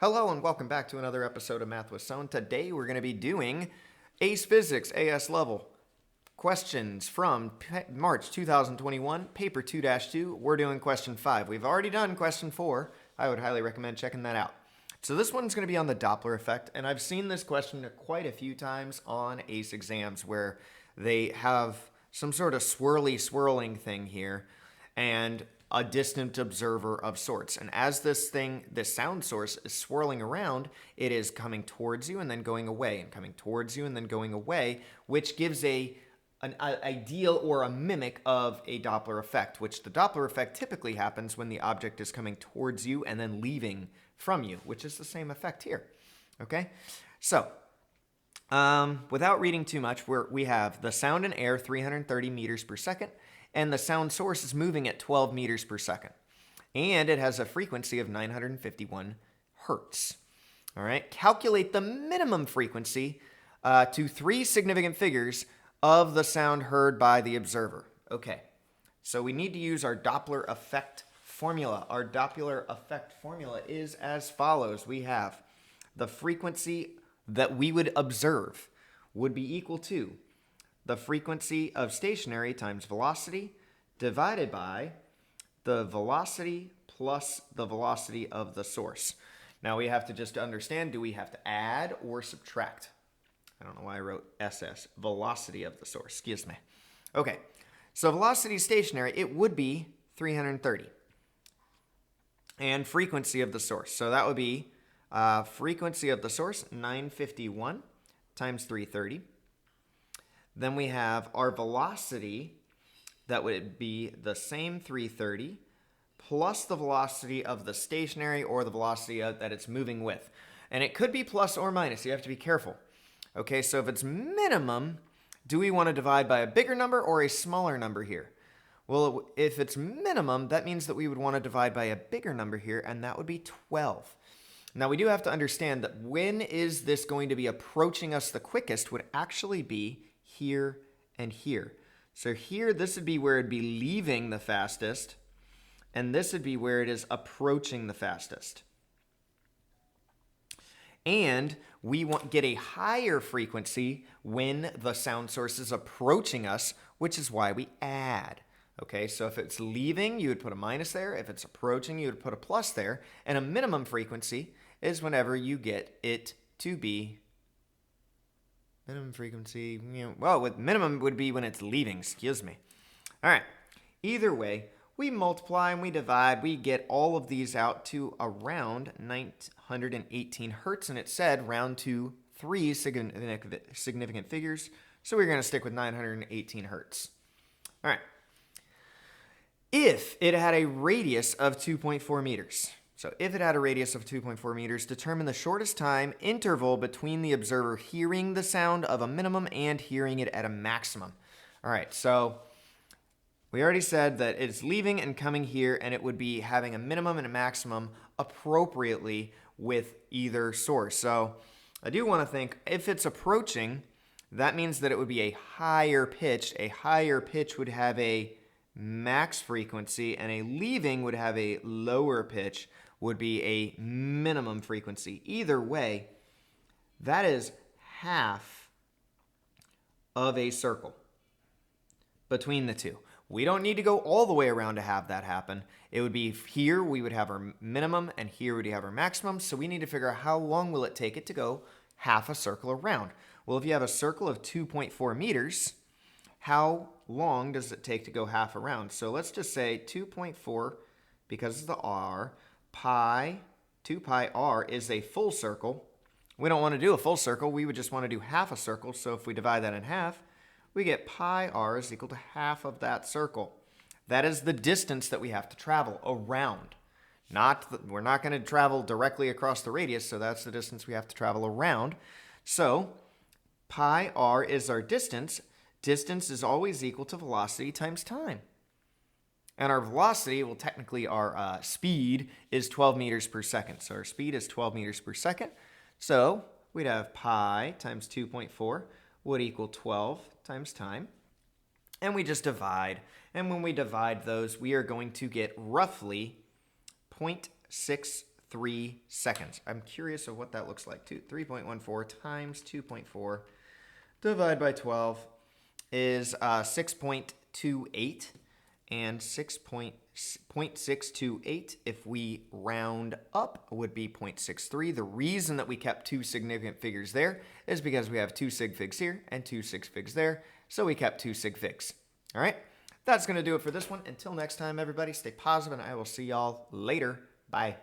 Hello and welcome back to another episode of Math with Sohn. Today we're going to be doing AICE Physics, AS level. Questions from March 2021, paper 2-2. We're doing question 5. We've already done question 4. I would highly recommend checking that out. So this one's going to be on the Doppler effect, and I've seen this question quite a few times on AICE exams where they have some sort of swirling thing here and a distant observer of sorts. And as this sound source is swirling around, it is coming towards you and then going away, and coming towards you and then going away, which gives an ideal or a mimic of a Doppler effect, which the Doppler effect typically happens when the object is coming towards you and then leaving from you, which is the same effect here. Okay? So, without reading too much, we have the sound in air 330 meters per second, and the sound source is moving at 12 meters per second. And it has a frequency of 951 hertz. All right, calculate the minimum frequency to 3 significant figures of the sound heard by the observer. Okay, so we need to use our Doppler effect formula. Our Doppler effect formula is as follows. We have the frequency that we would observe would be equal to the frequency of stationary times velocity divided by the velocity plus the velocity of the source. Now we have to just understand, do we have to add or subtract? I don't know why I wrote SS, velocity of the source, excuse me. Okay, so velocity stationary, it would be 330. And frequency of the source, so that would be frequency of the source, 951 times 330. Then we have our velocity, that would be the same 330, plus the velocity of the stationary or the velocity that it's moving with. And it could be plus or minus, you have to be careful. Okay, so if it's minimum, do we want to divide by a bigger number or a smaller number here? Well, if it's minimum, that means that we would want to divide by a bigger number here, and that would be 12. Now, we do have to understand that when is this going to be approaching us the quickest would actually be here and here. So here, this would be where it'd be leaving the fastest, and this would be where it is approaching the fastest. And we get a higher frequency when the sound source is approaching us, which is why we add. Okay, so if it's leaving, you would put a minus there. If it's approaching, you would put a plus there. And a minimum frequency is whenever you get it to be minimum frequency, well, with minimum would be when it's leaving, excuse me. All right, either way, we multiply and we divide, we get all of these out to around 918 hertz, and it said round to 3 significant figures, so we're going to stick with 918 hertz. All right, if it had a radius of 2.4 meters, so if it had a radius of 2.4 meters, determine the shortest time interval between the observer hearing the sound of a minimum and hearing it at a maximum. All right, so we already said that it's leaving and coming here, and it would be having a minimum and a maximum appropriately with either source. So I do want to think, if it's approaching, that means that it would be a higher pitch. A higher pitch would have a max frequency, and a leaving would have a lower pitch, would be a minimum frequency. Either way, that is half of a circle between the two. We don't need to go all the way around to have that happen. It would be here we would have our minimum, and here we would have our maximum, so we need to figure out how long will it take it to go half a circle around. Well, if you have a circle of 2.4 meters, how long does it take to go half around? So let's just say 2.4, because of the r, 2 pi r is a full circle. We don't want to do a full circle, we would just want to do half a circle, so if we divide that in half, we get pi r is equal to half of that circle. That is the distance that we have to travel around. We're not going to travel directly across the radius, so that's the distance we have to travel around. So pi r is our distance. Distance is always equal to velocity times time. And our velocity, well, technically our speed is 12 meters per second. So our speed is 12 meters per second. So we'd have pi times 2.4 would equal 12 times time. And we just divide. And when we divide those, we are going to get roughly 0.63 3 seconds. I'm curious of what that looks like too. 3.14 times 2.4 divided by 12 is 6.28, and 6.628, if we round up, would be 0.63. The reason that we kept two significant figures there is because we have two sig figs here and two sig figs there, so we kept two sig figs. All right, that's going to do it for this one. Until next time, everybody, stay positive, and I will see y'all later. Bye.